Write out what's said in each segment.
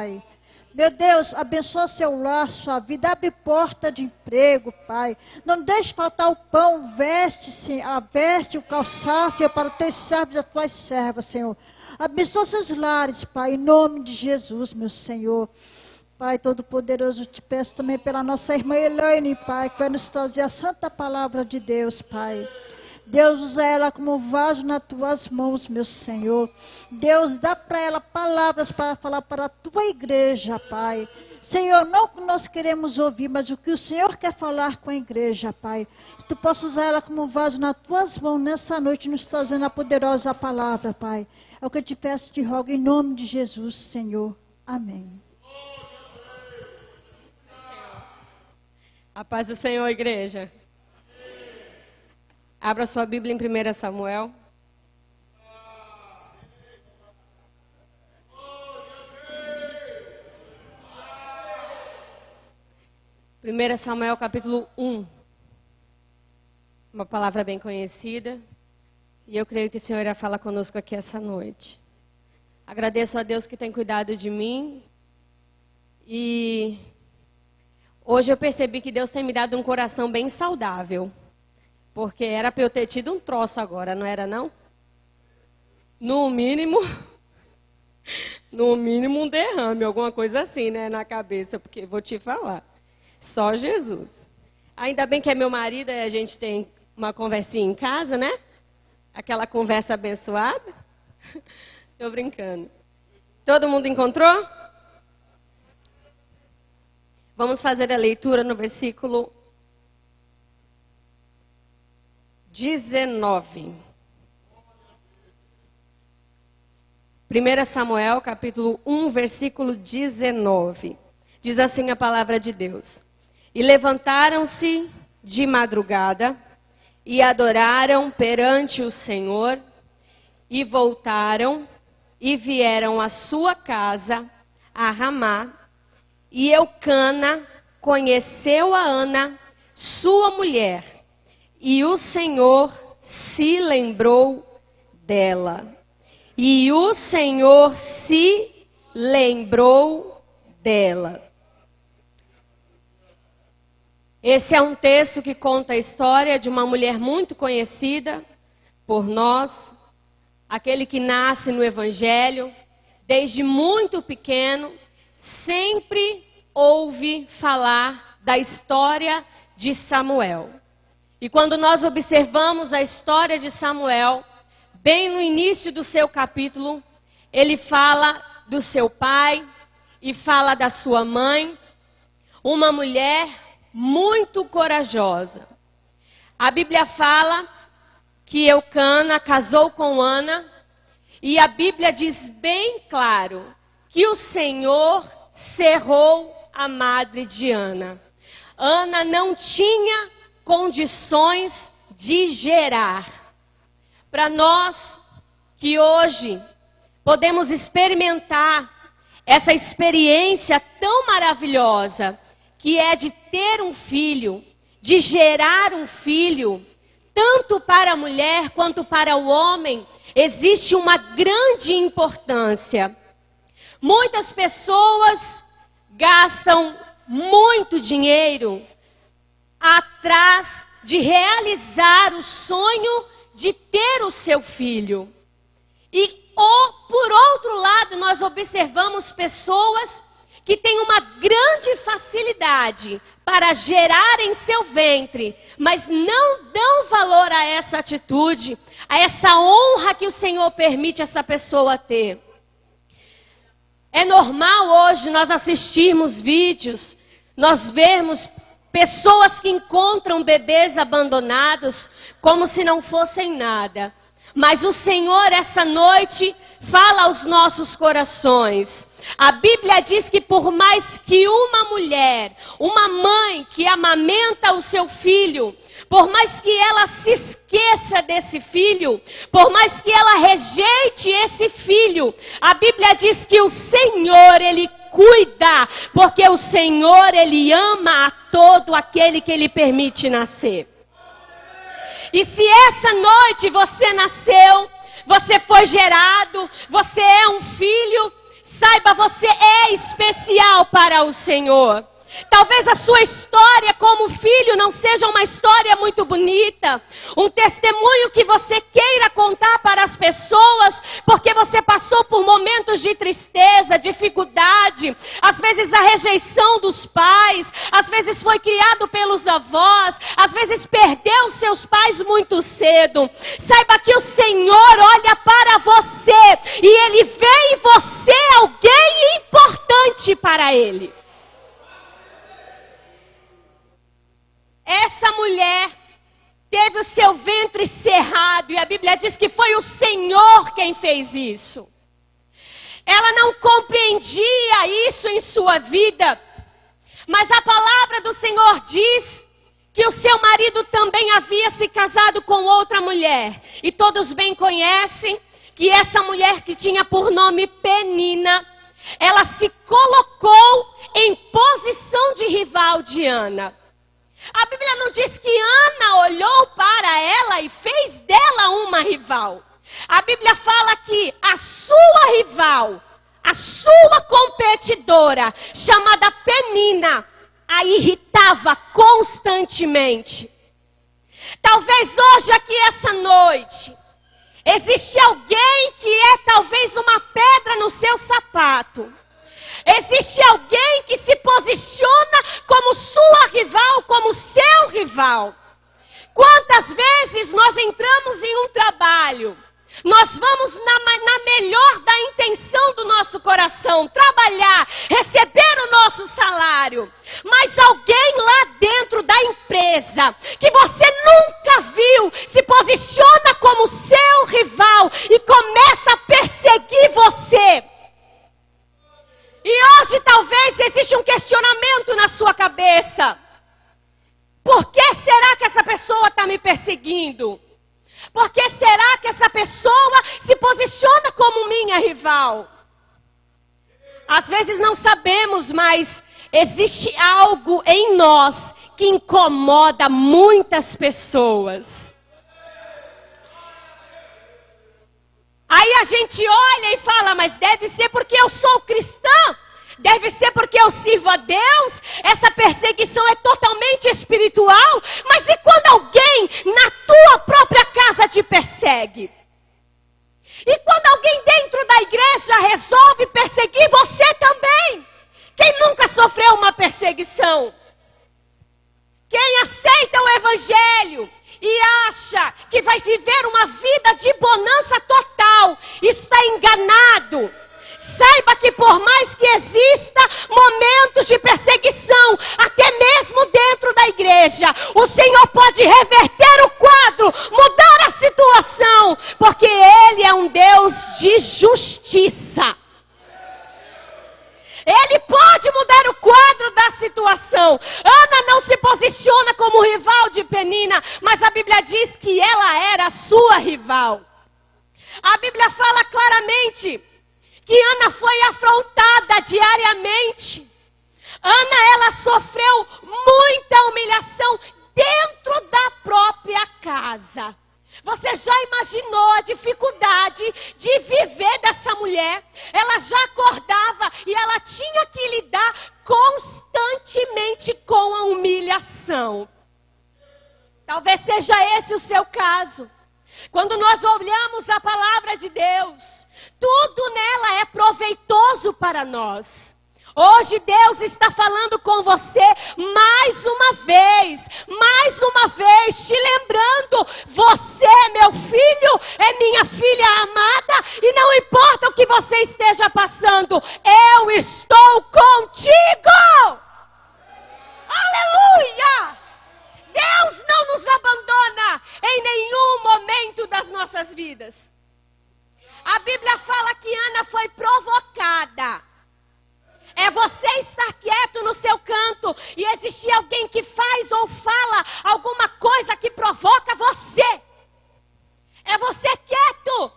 Pai. Meu Deus, abençoa seu lar, sua vida, abre porta de emprego, Pai. Não deixe faltar o pão, a veste, o calçar, Senhor, para os teus servos e as tuas servas, Senhor. Abençoa seus lares, Pai, em nome de Jesus, meu Senhor. Pai Todo-Poderoso, te peço também pela nossa irmã Elaine, Pai, que vai nos trazer a santa palavra de Deus, Pai. Deus, usa ela como um vaso nas tuas mãos, meu Senhor. Deus, dá para ela palavras para falar para a tua igreja, Pai. Senhor, não o que nós queremos ouvir, mas o que o Senhor quer falar com a igreja, Pai. Que tu possa usar ela como um vaso nas tuas mãos nessa noite, nos trazendo a poderosa palavra, Pai. É o que eu te peço e te rogo em nome de Jesus, Senhor. Amém. A paz do Senhor, igreja. Abra sua Bíblia em 1 Samuel. Primeira Samuel, capítulo 1. Uma palavra bem conhecida. E eu creio que o Senhor irá falar conosco aqui essa noite. Agradeço a Deus que tem cuidado de mim. E hoje eu percebi que Deus tem me dado um coração bem saudável. Porque era para eu ter tido um troço agora, não era não? No mínimo um derrame, alguma coisa assim, né, na cabeça, porque vou te falar. Só Jesus. Ainda bem que é meu marido e a gente tem uma conversinha em casa, né? Aquela conversa abençoada. Tô brincando. Todo mundo encontrou? Vamos fazer a leitura no versículo 19. 1 Samuel, capítulo 1, versículo 19. Diz assim a palavra de Deus. E levantaram-se de madrugada e adoraram perante o Senhor e voltaram e vieram à sua casa, a Ramá. E Eucana conheceu a Ana, sua mulher. E o Senhor se lembrou dela. E o Senhor se lembrou dela. Esse é um texto que conta a história de uma mulher muito conhecida por nós. Aquele que nasce no Evangelho, desde muito pequeno, sempre ouve falar da história de Samuel. E quando nós observamos a história de Samuel, bem no início do seu capítulo, ele fala do seu pai e fala da sua mãe, uma mulher muito corajosa. A Bíblia fala que Eucana casou com Ana, e a Bíblia diz bem claro que o Senhor cerrou a madre de Ana. Ana não tinha condições de gerar. Para nós que hoje podemos experimentar essa experiência tão maravilhosa que é de ter um filho, de gerar um filho, tanto para a mulher quanto para o homem, existe uma grande importância. Muitas pessoas gastam muito dinheiro atrás de realizar o sonho de ter o seu filho. E por outro lado, nós observamos pessoas que têm uma grande facilidade para gerar em seu ventre, mas não dão valor a essa atitude, a essa honra que o Senhor permite essa pessoa ter. É normal hoje nós assistirmos vídeos, nós vermos pessoas que encontram bebês abandonados como se não fossem nada. Mas o Senhor essa noite fala aos nossos corações. A Bíblia diz que por mais que uma mulher, uma mãe que amamenta o seu filho, por mais que ela se esqueça desse filho, por mais que ela rejeite esse filho, a Bíblia diz que o Senhor, Ele cuida, porque o Senhor, Ele ama a todo aquele que Ele permite nascer. E se essa noite você nasceu, você foi gerado, você é um filho, Saiba, você é especial para o Senhor. Talvez a sua história como filho não seja uma história muito bonita, um testemunho que você queira contar para as pessoas, porque você passou por momentos de tristeza, dificuldade, às vezes a rejeição dos pais, às vezes foi criado pelos avós, às vezes perdeu seus pais muito cedo. Saiba que o Senhor olha para você e Ele vê em você alguém importante para Ele. Essa mulher teve o seu ventre cerrado e a Bíblia diz que foi o Senhor quem fez isso. Ela não compreendia isso em sua vida, mas a palavra do Senhor diz que o seu marido também havia se casado com outra mulher. E todos bem conhecem que essa mulher que tinha por nome Penina, ela se colocou em posição de rival de Ana. A Bíblia não diz que Ana olhou para ela e fez dela uma rival. A Bíblia fala que a sua rival, a sua competidora, chamada Penina, a irritava constantemente. Talvez hoje aqui essa noite, existe alguém que é talvez uma pedra no seu sapato. Existe alguém que se posiciona como sua rival, como seu rival. Quantas vezes nós entramos em um trabalho, nós vamos na melhor da intenção do nosso coração, trabalhar, receber o nosso salário. Mas alguém lá dentro da empresa, que você nunca viu, se posiciona como seu rival e começa a perseguir você. E hoje talvez existe um questionamento na sua cabeça. Por que será que essa pessoa está me perseguindo? Por que será que essa pessoa se posiciona como minha rival? Às vezes não sabemos, mas existe algo em nós que incomoda muitas pessoas. Aí a gente olha e fala, mas deve ser porque eu sou cristã, deve ser porque eu sirvo a Deus, essa perseguição é totalmente espiritual. Mas e quando alguém na tua própria casa te persegue? E quando alguém dentro da igreja resolve perseguir você também? Quem nunca sofreu uma perseguição? Quem aceita o evangelho e acha que vai viver uma vida de bonança total, está enganado. Saiba que por mais que exista momentos de perseguição, até mesmo dentro da igreja, o Senhor pode reverter o quadro, mudar a situação, porque Ele é um Deus de justiça. Ele pode mudar o quadro da situação. Ana não se posiciona como rival de Penina, mas a Bíblia diz que ela era a sua rival. A Bíblia fala claramente que Ana foi afrontada diariamente. Ana, ela sofreu muita humilhação dentro da própria casa. Você já imaginou a dificuldade de viver dessa mulher? Ela já acordava e ela tinha que lidar constantemente com a humilhação. Talvez seja esse o seu caso. Quando nós olhamos a palavra de Deus, tudo nela é proveitoso para nós. Hoje Deus está falando com você mais uma vez, te lembrando, você, meu filho, é minha filha amada, e não importa o que você esteja passando, eu estou contigo! Aleluia! Deus não nos abandona em nenhum momento das nossas vidas. A Bíblia fala que Ana foi provocada. É você estar quieto no seu canto e existir alguém que faz ou fala alguma coisa que provoca você. É você quieto.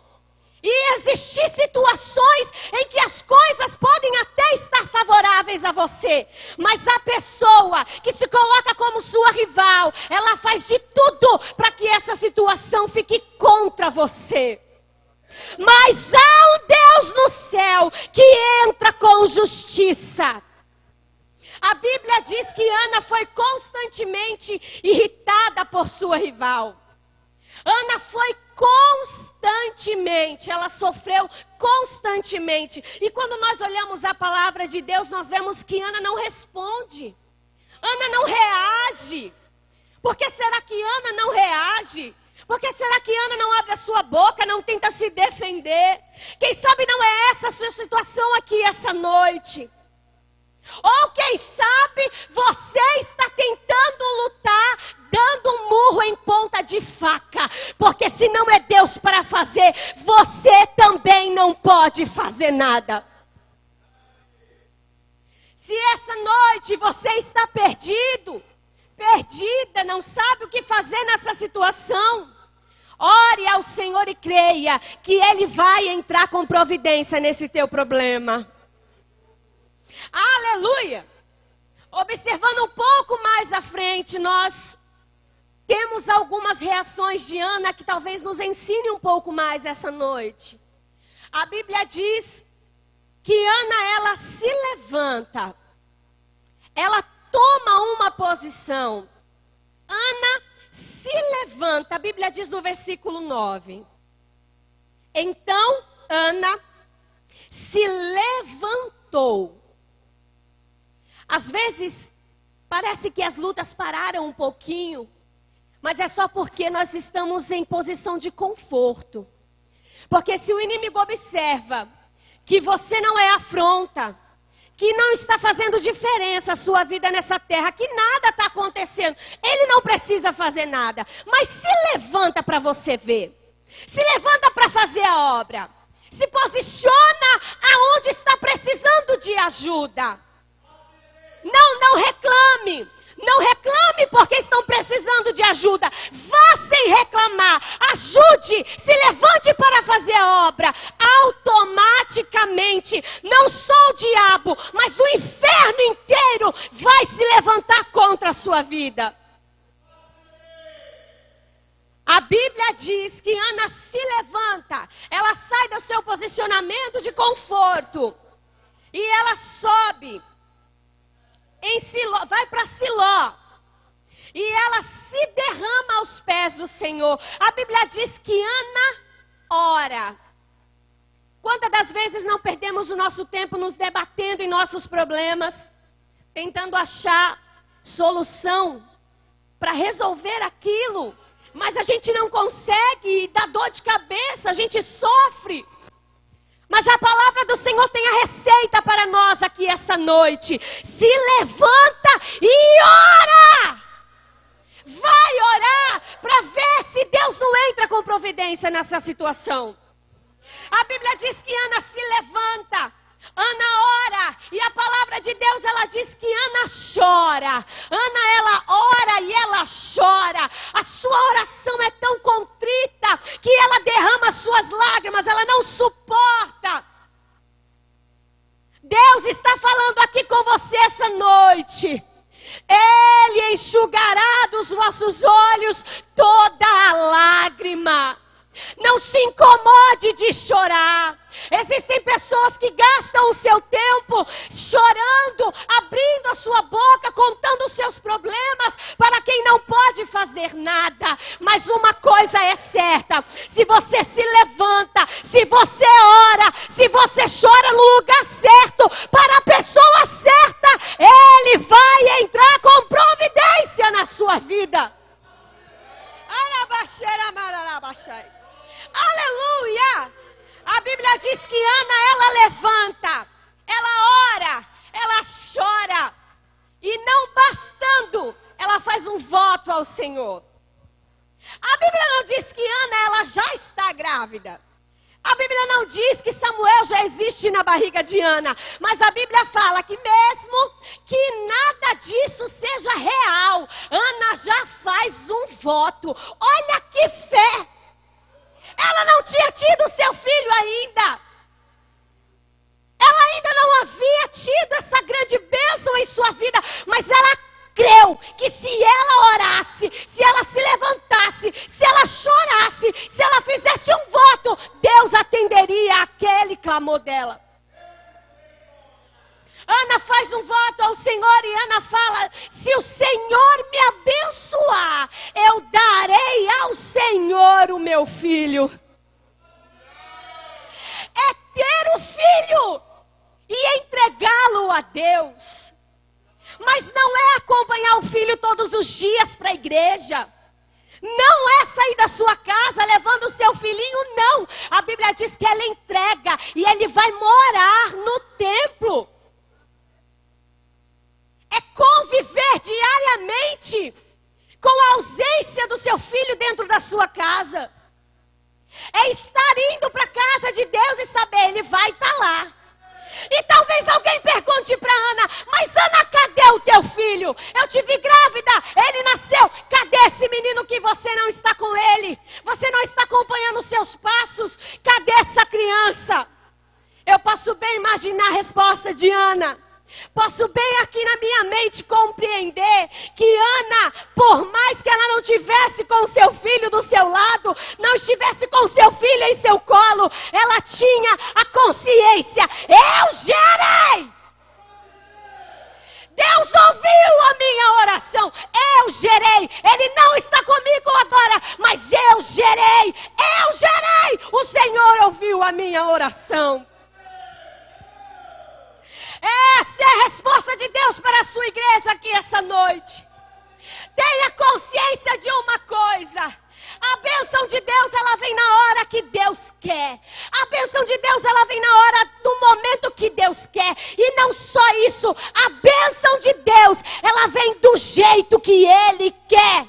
E existir situações em que as coisas podem até estar favoráveis a você. Mas a pessoa que se coloca como sua rival, ela faz de tudo para que essa situação fique contra você. Mas há um Deus no céu que entra com justiça. A Bíblia diz que Ana foi constantemente irritada por sua rival. Ana foi constantemente, ela sofreu constantemente. E quando nós olhamos a palavra de Deus, nós vemos que Ana não responde. Ana não reage. Por que será que Ana não reage? Por que será que Ana não abre a sua boca, não tenta se defender? Quem sabe não é essa a sua situação aqui essa noite. Ou quem sabe você está tentando lutar, dando um murro em ponta de faca. Porque se não é Deus para fazer, você também não pode fazer nada. Se essa noite você está perdido, perdida, não sabe o que fazer nessa situação, ore ao Senhor e creia que Ele vai entrar com providência nesse teu problema. Aleluia! Observando um pouco mais à frente, nós temos algumas reações de Ana que talvez nos ensine um pouco mais essa noite. A Bíblia diz que Ana, ela se levanta, ela toma uma posição. Ana se levanta, a Bíblia diz no versículo 9. Então Ana se levantou. Às vezes, parece que as lutas pararam um pouquinho, mas é só porque nós estamos em posição de conforto. Porque se o inimigo observa que você não é afronta, que não está fazendo diferença a sua vida nessa terra, que nada está acontecendo, ele não precisa fazer nada. Mas se levanta para você ver. Se levanta para fazer a obra. Se posiciona aonde está precisando de ajuda. Não reclame. Não reclame porque estão precisando de ajuda. Vá sem reclamar. Ajude. Se levante para fazer a obra. Automaticamente, não só o diabo, mas o inferno inteiro vai se levantar contra a sua vida. A Bíblia diz que Ana se levanta. Ela sai do seu posicionamento de conforto. E ela sobe. Em Siló, vai para Siló. E ela se derrama aos pés do Senhor. A Bíblia diz que Ana ora. Quantas das vezes não perdemos o nosso tempo nos debatendo em nossos problemas, tentando achar solução para resolver aquilo, mas a gente não consegue e dá dor de cabeça, a gente sofre. Mas a palavra do Senhor tem a receita para nós aqui essa noite. Se levanta e ora! Vai orar para ver se Deus não entra com providência nessa situação. A Bíblia diz que Ana se levanta, Ana ora, e a palavra de Deus ela diz que Ana chora. Ana ela ora e ela chora. A sua oração é tão contrita que ela derrama suas lágrimas, ela não suporta. Deus está falando aqui com você essa noite. Ele enxugará dos vossos olhos toda a lágrima. Não se incomode de chorar. Existem pessoas que gastam o seu tempo chorando, abrindo a sua boca, contando os seus problemas para quem não pode fazer nada. Mas uma coisa é certa: se você se levanta, se você ora, se você chora no lugar certo, para a pessoa certa, Ele vai entrar com providência na sua vida. Aleluia! A Bíblia diz que Ana, ela levanta, ela ora, ela chora. E não bastando, ela faz um voto ao Senhor. A Bíblia não diz que Ana, ela já está grávida. A Bíblia não diz que Samuel já existe na barriga de Ana. Mas a Bíblia fala que mesmo que nada disso seja real, Ana já faz um voto. Olha que fé! Ela não tinha tido seu filho ainda. Ela ainda não havia tido essa grande bênção em sua vida. Mas ela creu que se ela orasse, se ela se levantasse, se ela chorasse, se ela fizesse um voto, Deus a ao Senhor e Ana fala: se o Senhor me abençoar, eu darei ao Senhor o meu filho. É ter o filho e entregá-lo a Deus. Mas não é acompanhar o filho todos os dias para a igreja. Não é sair da sua casa levando o seu filhinho, não. A Bíblia diz que ela entrega e ele vai morar no templo. É conviver diariamente com a ausência do seu filho dentro da sua casa. É estar indo para a casa de Deus e saber, ele vai estar lá. E talvez alguém pergunte para Ana: mas Ana, cadê o teu filho? Eu te vi grávida, ele nasceu. Cadê esse menino que você não está com ele? Você não está acompanhando os seus passos? Cadê essa criança? Eu posso bem imaginar a resposta de Ana. Posso bem aqui na minha mente compreender que Ana, por mais que ela não tivesse com o seu filho do seu lado, não estivesse com o seu filho em seu colo, ela tinha a consciência: eu gerei! Deus ouviu a minha oração, eu gerei. Ele não está comigo agora, mas eu gerei, o Senhor ouviu a minha oração. Essa é a resposta de Deus para a sua igreja aqui essa noite. Tenha consciência de uma coisa: a bênção de Deus, ela vem na hora que Deus quer. A bênção de Deus, ela vem na hora, no momento que Deus quer. E não só isso, a bênção de Deus, ela vem do jeito que Ele quer.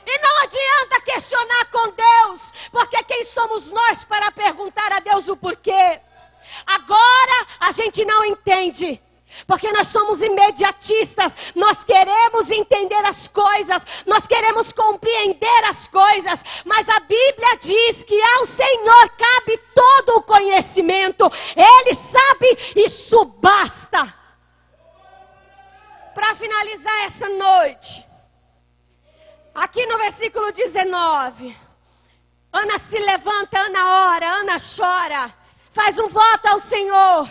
E não adianta questionar com Deus, porque quem somos nós para perguntar a Deus o porquê? Agora a gente não entende, porque nós somos imediatistas, nós queremos entender as coisas, nós queremos compreender as coisas, mas a Bíblia diz que ao Senhor cabe todo o conhecimento, Ele sabe, isso basta. Para finalizar essa noite, aqui no versículo 19, Ana se levanta, Ana ora, Ana chora, faz um voto ao Senhor.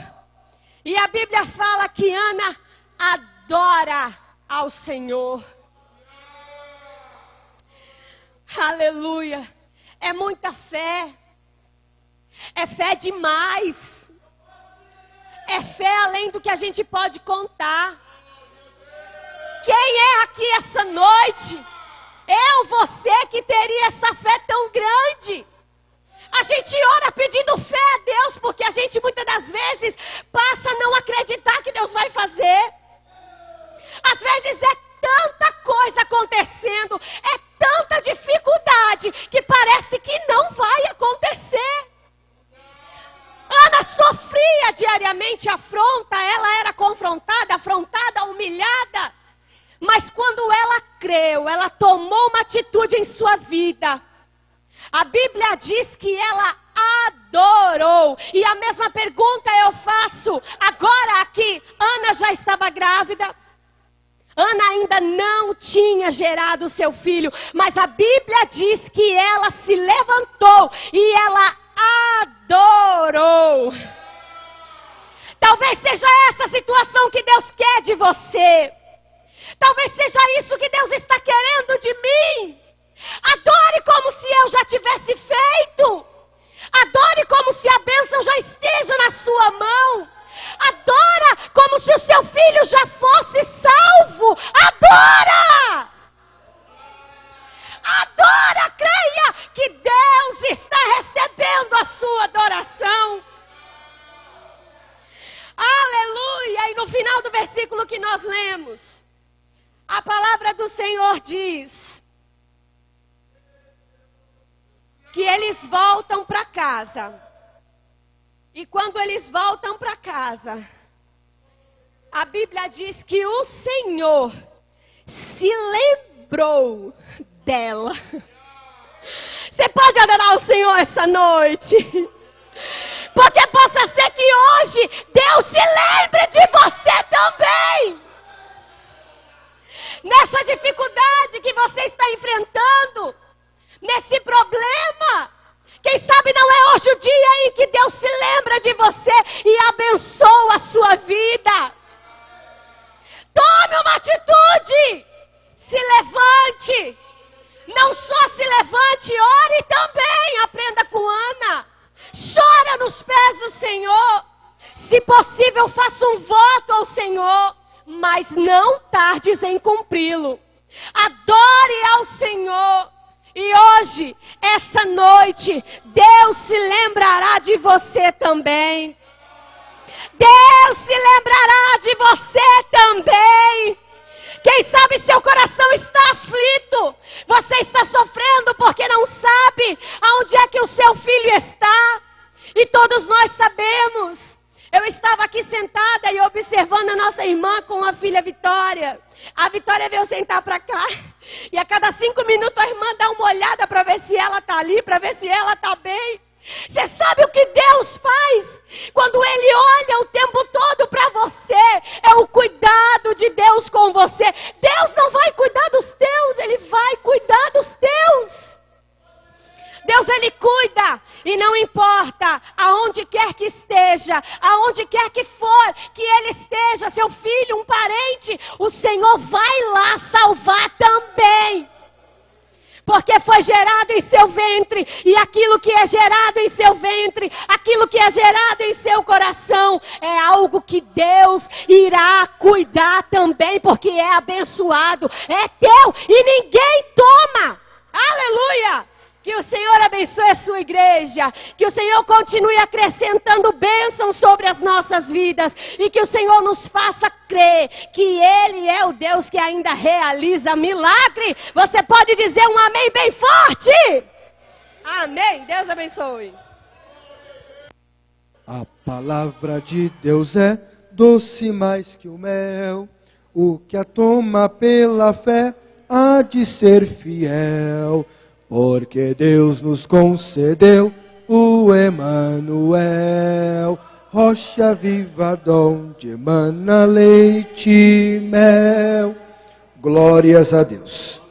E a Bíblia fala que Ana adora ao Senhor. Aleluia. É muita fé. É fé demais. É fé além do que a gente pode contar. Quem é aqui essa noite? Eu, você que teria essa fé tão grande. A gente ora pedindo fé a Deus, porque a gente muitas das vezes passa a não acreditar que Deus vai fazer. Às vezes é tanta coisa acontecendo, é tanta dificuldade, que parece que não vai acontecer. Ana sofria diariamente afronta, ela era confrontada, afrontada, humilhada. Mas quando ela creu, ela tomou uma atitude em sua vida. A Bíblia diz que ela adorou. E a mesma pergunta eu faço agora aqui. Ana já estava grávida. Ana ainda não tinha gerado seu filho. Mas a Bíblia diz que ela se levantou e ela adorou. Talvez seja essa a situação que Deus quer de você. Talvez seja isso que Deus está querendo de mim. Adore como se eu já tivesse feito. Adore como se a bênção já esteja na sua mão. Adora como se o seu filho já fosse salvo. Adora! Adora, creia que Deus está recebendo a sua adoração. Aleluia! E no final do versículo que nós lemos, a palavra do Senhor diz que eles voltam para casa. E quando eles voltam para casa, a Bíblia diz que o Senhor se lembrou dela. Você pode adorar o Senhor essa noite? Porque possa ser que hoje Deus se lembre de você também. Nessa dificuldade que você está enfrentando, nesse problema, quem sabe não é hoje o dia em que Deus se lembra de você e abençoa a sua vida. atitude. Se levante. Não só se levante, ore também. Aprenda com Ana. Chora nos pés do Senhor. Se possível, faça um voto ao Senhor. Mas não tardes em cumpri-lo. Adore ao Senhor. E hoje, essa noite, Deus se lembrará de você também. Deus se lembrará de você também. Quem sabe seu coração está aflito. Você está sofrendo porque não sabe aonde é que o seu filho está. E todos nós sabemos. Eu estava aqui sentada e observando a nossa irmã com a filha Vitória. A Vitória veio sentar para cá. E a cada 5 minutos a irmã dá uma olhada para ver se ela está ali, para ver se ela está bem. Você sabe o que Deus faz? Quando Ele olha o tempo todo para você, é o cuidado de Deus com você. Deus não vai cuidar dos teus, Ele vai cuidar dos teus. Deus, Ele cuida, e não importa aonde quer que esteja, aonde quer que for, que Ele esteja, seu filho, um parente, o Senhor vai lá salvar também. Porque foi gerado em seu ventre, e aquilo que é gerado em seu ventre, aquilo que é gerado em seu coração, é algo que Deus irá cuidar também, porque é abençoado, é teu, e ninguém toma. Aleluia! Que o Senhor abençoe a sua igreja, que o Senhor continue acrescentando bênçãos sobre as nossas vidas, e que o Senhor nos faça crer que Ele é o Deus que ainda realiza milagre. Você pode dizer um amém bem forte? Amém. Deus abençoe. A palavra de Deus é doce mais que o mel, o que a toma pela fé há de ser fiel. Porque Deus nos concedeu o Emanuel, rocha viva donde emana leite e mel. Glórias a Deus.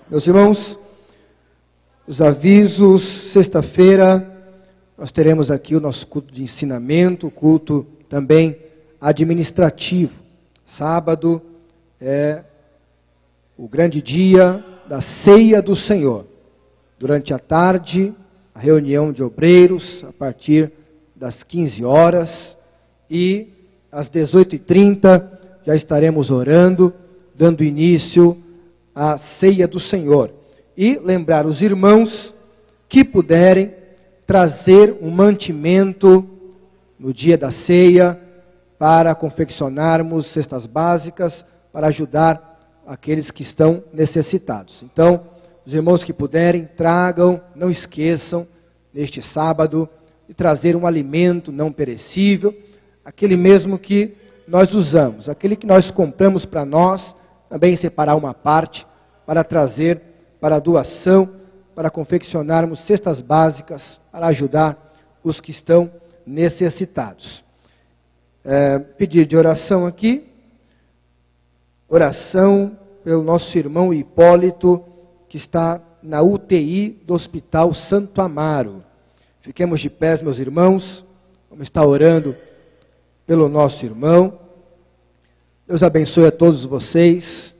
Meus irmãos, os avisos, sexta-feira, nós teremos aqui o nosso culto de ensinamento, o culto também administrativo. Sábado é o grande dia da ceia do Senhor. Durante a tarde, a reunião de obreiros, a partir das 15 horas, e às 18h30 já estaremos orando, dando início à ceia do Senhor. E lembrar os irmãos que puderem trazer um mantimento no dia da ceia, para confeccionarmos cestas básicas, para ajudar aqueles que estão necessitados. Então, os irmãos que puderem, tragam, não esqueçam, neste sábado, de trazer um alimento não perecível, aquele mesmo que nós usamos, aquele que nós compramos para nós, também separar uma parte para trazer para a doação, para confeccionarmos cestas básicas, para ajudar os que estão necessitados. Pedido de oração aqui, oração pelo nosso irmão Hipólito, que está na UTI do Hospital Santo Amaro. Fiquemos de pés, meus irmãos, vamos estar orando pelo nosso irmão. Deus abençoe a todos vocês.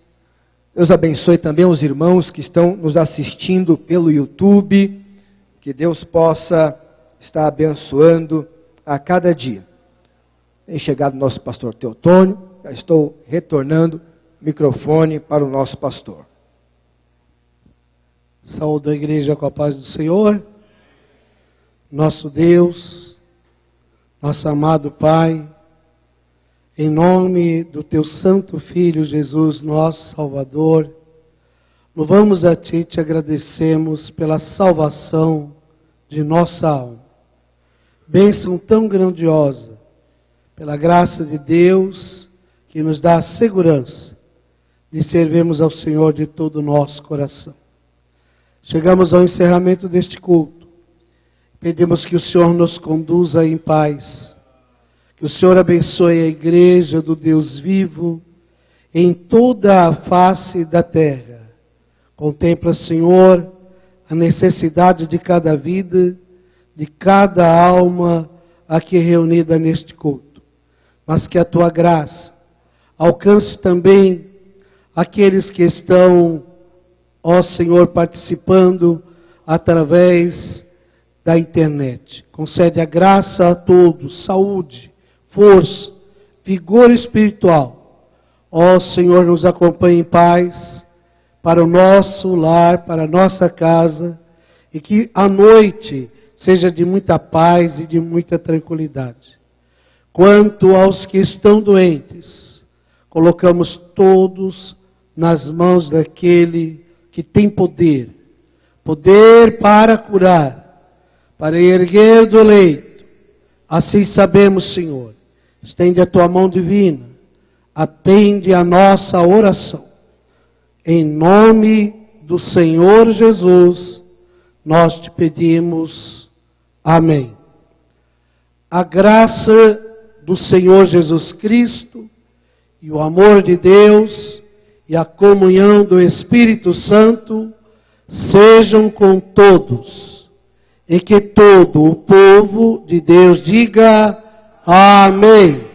Deus abençoe também os irmãos que estão nos assistindo pelo YouTube. Que Deus possa estar abençoando a cada dia. Tem chegado o nosso pastor Teotônio, já estou retornando o microfone para o nosso pastor. Saúde a igreja com a paz do Senhor. Nosso Deus, nosso amado Pai, em nome do Teu Santo Filho Jesus, nosso Salvador, louvamos a Ti e Te agradecemos pela salvação de nossa alma. Bênção tão grandiosa, pela graça de Deus, que nos dá a segurança de servirmos ao Senhor de todo o nosso coração. Chegamos ao encerramento deste culto. Pedimos que o Senhor nos conduza em paz. Que o Senhor abençoe a igreja do Deus vivo em toda a face da terra. Contempla, Senhor, a necessidade de cada vida, de cada alma aqui reunida neste culto. Mas que a Tua graça alcance também aqueles que estão, ó Senhor, participando através da internet. Concede a graça a todos, saúde, força, vigor espiritual. Ó Senhor, nos acompanhe em paz para o nosso lar, para a nossa casa, e que a noite seja de muita paz e de muita tranquilidade. Quanto aos que estão doentes, colocamos todos nas mãos daquele que tem poder. Poder para curar, para erguer do leito. Assim sabemos, Senhor. Estende a tua mão divina. Atende a nossa oração. Em nome do Senhor Jesus, nós te pedimos. Amém. A graça do Senhor Jesus Cristo e o amor de Deus e a comunhão do Espírito Santo sejam com todos. E que todo o povo de Deus diga amém.